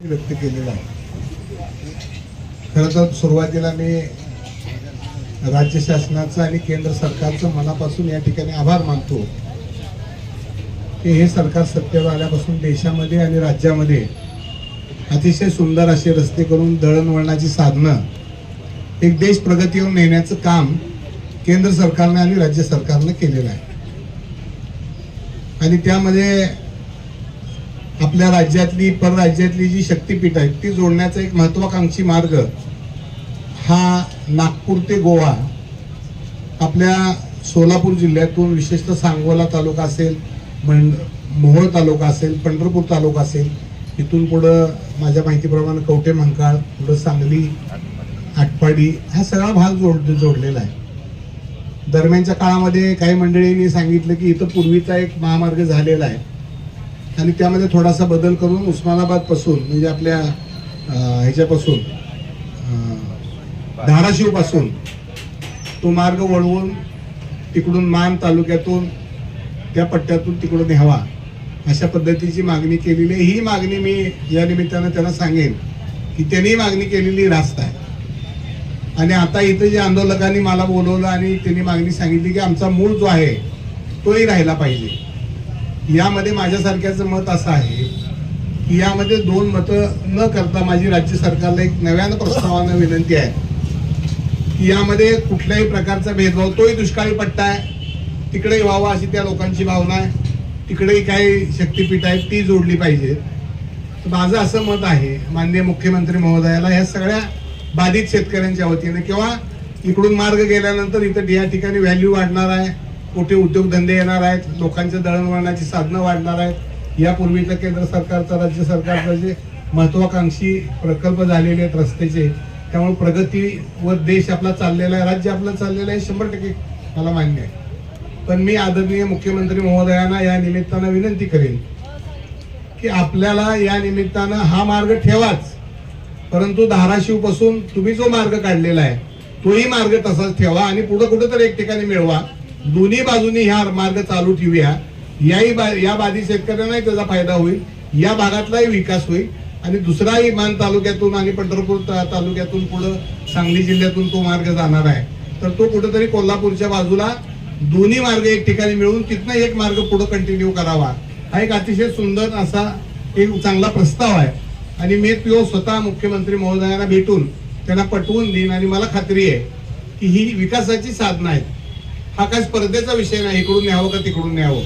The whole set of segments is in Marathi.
व्यक्त केलेला आहे। खरं तर सुरुवातीला मी राज्य शासनाचं आणि केंद्र सरकारचं मनापासून या ठिकाणी आभार मानतो की हे सरकार सत्तेवर आल्यापासून देशामध्ये आणि राज्यामध्ये अतिशय सुंदर असे रस्ते करून दळणवळणाची साधनं एक देश प्रगतीवर नेण्याचं काम केंद्र सरकारने आणि राज्य सरकारने केलेलं आहे। आणि त्यामध्ये आपल्या राज्यातली परराज्यातली जी शक्तीपीठ आहेत ती जोडण्याचा एक महत्त्वाकांक्षी मार्ग हा नागपूर ते गोवा आपल्या सोलापूर जिल्ह्यातून विशेषतः सांगोला तालुका असेल, मोहोळ तालुका असेल, पंढरपूर तालुका असेल, इथून पुढं माझ्या माहितीप्रमाणे कवठे महांकाळ, पुढं सांगली, आटपाडी हा सगळा भाग जोडलेला आहे। दरम्यानच्या काळामध्ये काही मंडळींनी सांगितलं की इथं पूर्वीचा एक महामार्ग झालेला आहे आणि त्यामध्ये थोडासा बदल करून उस्मानाबाद पासून म्हणजे आपल्या ह्याच्यापासून धाराशिव पासून तो मार्ग वळवून तिकडून मान तालुक्यातून त्या पट्ट्यातून तिकडून न्यावा अशा पद्धतीची मागणी केलेली आहे। ही मागणी मी या निमित्तानं त्यांना सांगेन की त्यांनी मागणी केलेली रास्त आहे। आणि आता इथं जे आंदोलकांनी मला बोलवलं आणि त्यांनी मागणी सांगितली की आमचा मूळ जो आहे तोही राहिला पाहिजे। यामध्ये माझ्यासारख्याचं मत असं आहे की यामध्ये दोन मतं न करता माझी राज्य सरकारला एक नव्यानं प्रस्तावानं विनंती आहे की यामध्ये कुठल्याही प्रकारचा भेदभाव, तोही दुष्काळी पट्टा आहे तिकडे व्हावा अशी त्या लोकांची भावना आहे, तिकडेही काही शक्तीपीठ आहेत ती जोडली पाहिजे। तर माझं असं मत आहे माननीय मुख्यमंत्री महोदयाला ह्या सगळ्या बाधित शेतकऱ्यांच्या वतीने किंवा इकडून मार्ग गेल्यानंतर इथं या ठिकाणी व्हॅल्यू वाढणार आहे, मोठे उद्योगधंदे येणार आहेत, लोकांच्या दळणवळणाची साधनं वाढणार आहेत। यापूर्वीचा केंद्र सरकारचा राज्य सरकारचा जे महत्वाकांक्षी प्रकल्प झालेले आहेत रस्त्याचे, त्यामुळे प्रगती व देश आपला चाललेला आहे, राज्य आपलं चाललेलं आहे 100% मला मान्य आहे। पण मी आदरणीय मुख्यमंत्री महोदयांना या निमित्तानं विनंती करेन की आपल्याला या निमित्तानं हा मार्ग ठेवाच, परंतु धाराशिव पासून तुम्ही जो मार्ग काढलेला आहे तोही मार्ग तसाच ठेवा आणि पुढे कुठेतरी एक ठिकाणी मिळवा। दोन्ही बाजूनी हा मार्ग चालू ठेवूया, या बाधित शेतकऱ्यांनाही त्याचा फायदा होईल, या भागातलाही विकास होईल आणि दुसराही मान तालुक्यातून आणि पंढरपूर तालुक्यातून पुढे सांगली जिल्ह्यातून तो मार्ग जाणार आहे तर तो कुठेतरी कोल्हापूरच्या बाजूला दोन्ही मार्ग एक ठिकाणी मिळून तिथनं एक मार्ग पुढे कंटिन्यू करावा। हा एक अतिशय सुंदर असा एक चांगला प्रस्ताव आहे आणि मी तो स्वतः मुख्यमंत्री महोदयांना भेटून त्यांना पटवून देईन आणि मला खात्री आहे की ही विकासाची साधनं आहेत। हा काय स्पर्धेचा विषय नाही इकडून न्यावं का तिकडून न्यावं,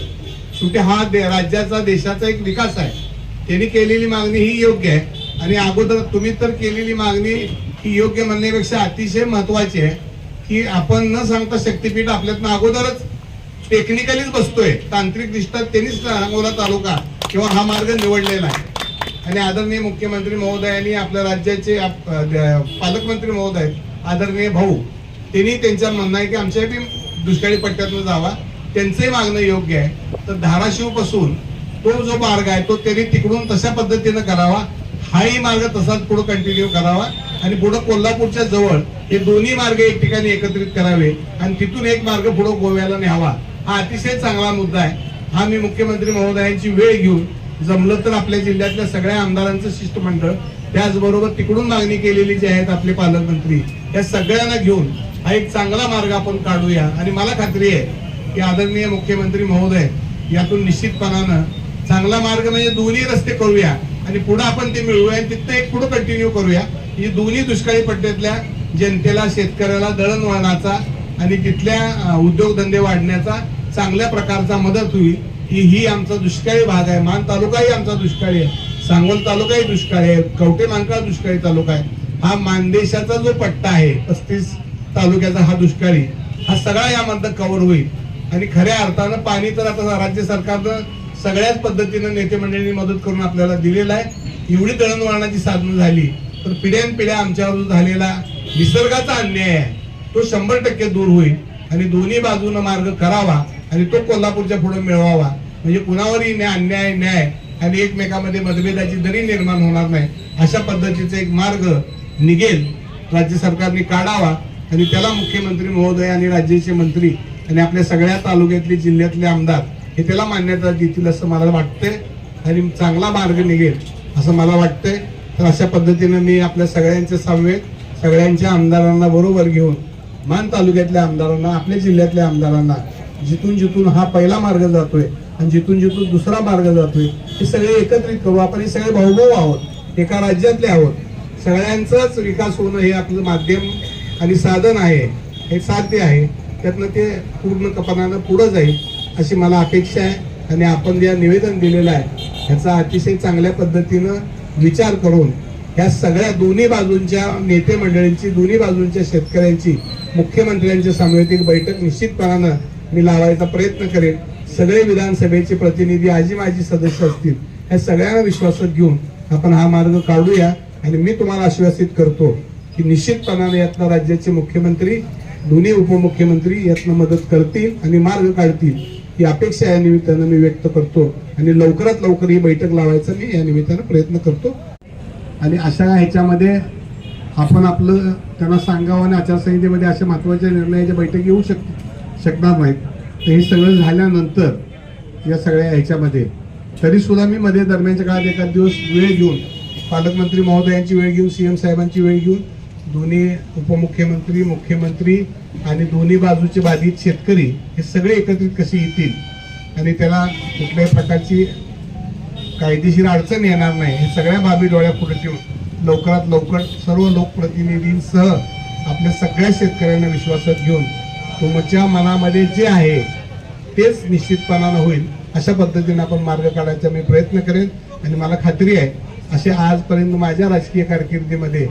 शेवटी हा राज्याचा देशाचा एक विकास आहे। त्यांनी केलेली मागणी ही योग्य आहे आणि अगोदर तुम्ही तर केलेली मागणी ही योग्य म्हणण्यापेक्षा अतिशय महत्वाची आहे की आपण न सांगता शक्तीपीठ आपल्यातनं अगोदरच टेक्निकलीच बसतोय, तांत्रिक दृष्ट्या त्यांनीच सांगोला तालुका किंवा हा मार्ग निवडलेला आहे। आणि आदरणीय मुख्यमंत्री महोदयांनी आपल्या राज्याचे पालकमंत्री महोदय आदरणीय भाऊ त्यांनी त्यांच्या म्हणणं आहे की आमच्या दुष्काळी पट्ट्यातून जावा, त्यांचंही मागणं योग्य आहे। तर धाराशिव पासून तो जो मार्ग आहे तो त्यांनी तिकडून तशा पद्धतीनं करावा, हाही मार्ग तसाच पुढे कंटिन्यू करावा आणि पुढे कोल्हापूरच्या जवळ हे दोन्ही मार्ग एक ठिकाणी एकत्रित करावे आणि तिथून एक मार्ग पुढे गोव्याला न्यावा। हा अतिशय चांगला मुद्दा आहे। हा मी मुख्यमंत्री महोदयांची वेळ घेऊन जमलं तर आपल्या जिल्ह्यातल्या सगळ्या आमदारांचं शिष्टमंडळ त्याचबरोबर तिकडून मागणी केलेली जे आहेत आपले पालकमंत्री या सगळ्यांना घेऊन हा एक चांगला मार्ग आपण काढूया आणि मला खात्री आहे की आदरणीय मुख्यमंत्री महोदय यातून निश्चितपणानं चांगला मार्ग म्हणजे दोन्ही रस्ते करूया आणि पुढे आपण ते मिळवूया आणि तिथं एक पुढे कंटिन्यू करूया। ही दोन्ही दुष्काळी पट्ट्यातल्या जनतेला, शेतकऱ्याला दळणवळणाचा आणि तिथल्या उद्योगधंदे वाढण्याचा चांगल्या प्रकारचा मदत होईल। ही आमचा दुष्काळी भाग आहे। मान तालुकाही आमचा दुष्काळी आहे, सांगोल तालुकाही दुष्काळी आहे, कवठे महांकाळ दुष्काळी तालुका आहे। हा मानदेशाचा जो पट्टा आहे 35 तालुक्याचा हा दुष्काळी, हा सगळा यामध्ये कव्हर होईल आणि खऱ्या अर्थानं पाणी तर आता राज्य सरकारनं सगळ्याच पद्धतीनं नेते मंडळींनी मदत करून आपल्याला दिलेला आहे। एवढी दळणवळणाची साधनं झाली तर पिढ्यानपिढ्या आमच्यावर झालेला निसर्गाचा अन्याय आहे तो 100% दूर होईल आणि दोन्ही बाजूनं मार्ग करावा आणि तो कोल्हापूरच्या पुढे मिळवावा म्हणजे कुणावरही अन्याय न्याय आणि एकमेकांमध्ये मतभेदाची दरी निर्माण होणार नाही अशा पद्धतीचा एक मार्ग निघेल राज्य सरकारने काढावा आणि त्याला मुख्यमंत्री महोदय आणि राज्याचे मंत्री आणि आपल्या सगळ्या तालुक्यातले जिल्ह्यातले आमदार हे त्याला मान्यता देतील असं मला वाटतंय आणि चांगला मार्ग निघेल असं मला वाटतंय। तर अशा पद्धतीनं मी आपल्या सगळ्यांच्या समवेत सगळ्यांच्या आमदारांना बरोबर घेऊन मान तालुक्यातल्या आमदारांना, आपल्या जिल्ह्यातल्या आमदारांना, जिथून जिथून हा पहिला मार्ग जातोय आणि जिथून जिथून दुसरा मार्ग जातोय, हे सगळे एकत्रित करू. आपण हे सगळे भाऊभाऊ आहोत, एका राज्यातले आहोत. सगळ्यांचाच विकास होणं हे आपलं माध्यम आणि साधन आहे, हे साध्य आहे. त्यातनं ते पूर्णपणानं पुढं जाईल अशी मला अपेक्षा आहे. आणि आपण जे निवेदन दिलेलं आहे ह्याचा अतिशय चांगल्या पद्धतीनं विचार करून ह्या सगळ्या दोन्ही बाजूंच्या नेते मंडळींची, दोन्ही बाजूंच्या शेतकऱ्यांची, मुख्यमंत्र्यांच्या समवेत एक बैठक निश्चितपणानं मी लावायचा प्रयत्न करेन. सगळे विधानसभेचे प्रतिनिधी, आजी माजी सदस्य असतील, या सगळ्यांना विश्वासात घेऊन आपण हा मार्ग काढूया. आणि मी तुम्हाला आश्वासित करतो की निश्चितपणाने यातनं राज्याचे मुख्यमंत्री, दोन्ही उपमुख्यमंत्री यातनं मदत करतील आणि मार्ग काढतील ही अपेक्षा या निमित्तानं मी व्यक्त करतो. आणि लवकरात लवकर ही बैठक लावायचा मी या निमित्तानं प्रयत्न करतो. आणि अशा ह्याच्यामध्ये आपण आपलं त्यांना सांगावं आणि आचारसंहितेमध्ये अशा महत्त्वाच्या निर्णयाच्या बैठकी येऊ शकणार नाहीत. तर हे सगळं झाल्यानंतर या सगळ्या ह्याच्यामध्ये तरीसुद्धा मी मध्ये दरम्यानच्या काळात एखाद दिवस वेळ घेऊन, पालकमंत्री महोदयांची वेळ घेऊन, CM साहेबांची वेळ घेऊन, दोन्ही उपमुख्यमंत्री, मुख्यमंत्री आणि दोन्ही बाजूचे बाधित शेतकरी हे सगळे एकत्रित कसे येतील आणि त्याला कुठल्याही प्रकारची कायदेशीर अडचण येणार नाही, हे सगळ्या बाबी डोळ्यापुढे ठेवून लवकरात लवकर सर्व लोकप्रतिनिधींसह आपल्या सगळ्या शेतकऱ्यांना विश्वासात घेऊन तुमच्या मनामध्ये जे आहे तेच निश्चितपणानं होईल अशा पद्धतीने आपण मार्ग काढायचा मी प्रयत्न करेन. आणि मला खात्री आहे असे आजपर्यंत माझ्या राजकीय कारकिर्दीमध्ये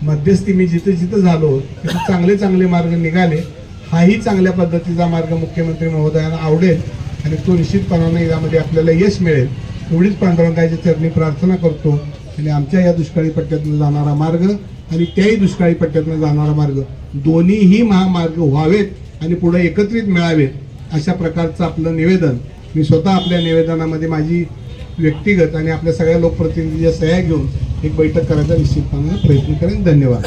मध्यस्थी मी जिथे जिथे झालो तिथे चांगले चांगले मार्ग निघाले. हाही चांगल्या पद्धतीचा मार्ग मुख्यमंत्री महोदयांना आवडेल आणि तो निश्चितपणाने यामध्ये आपल्याला यश मिळेल एवढीच पांडुरंगाच्या चरणी प्रार्थना करतो. आणि आमच्या या दुष्काळी पट्ट्यातून जाणारा मार्ग आणि त्याही दुष्काळी पट्ट्यातून जाणारा मार्ग दोन्हीही महामार्ग व्हावेत आणि पुढे एकत्रित मिळावेत अशा प्रकारचं आपलं निवेदन मी स्वतः आपल्या निवेदनामध्ये माझी व्यक्तिगत आणि आपल्या सगळ्या लोकप्रतिनिधीच्या सह्या घेऊन एक बैठक करायचा निश्चितपणे प्रयत्न करेन. धन्यवाद.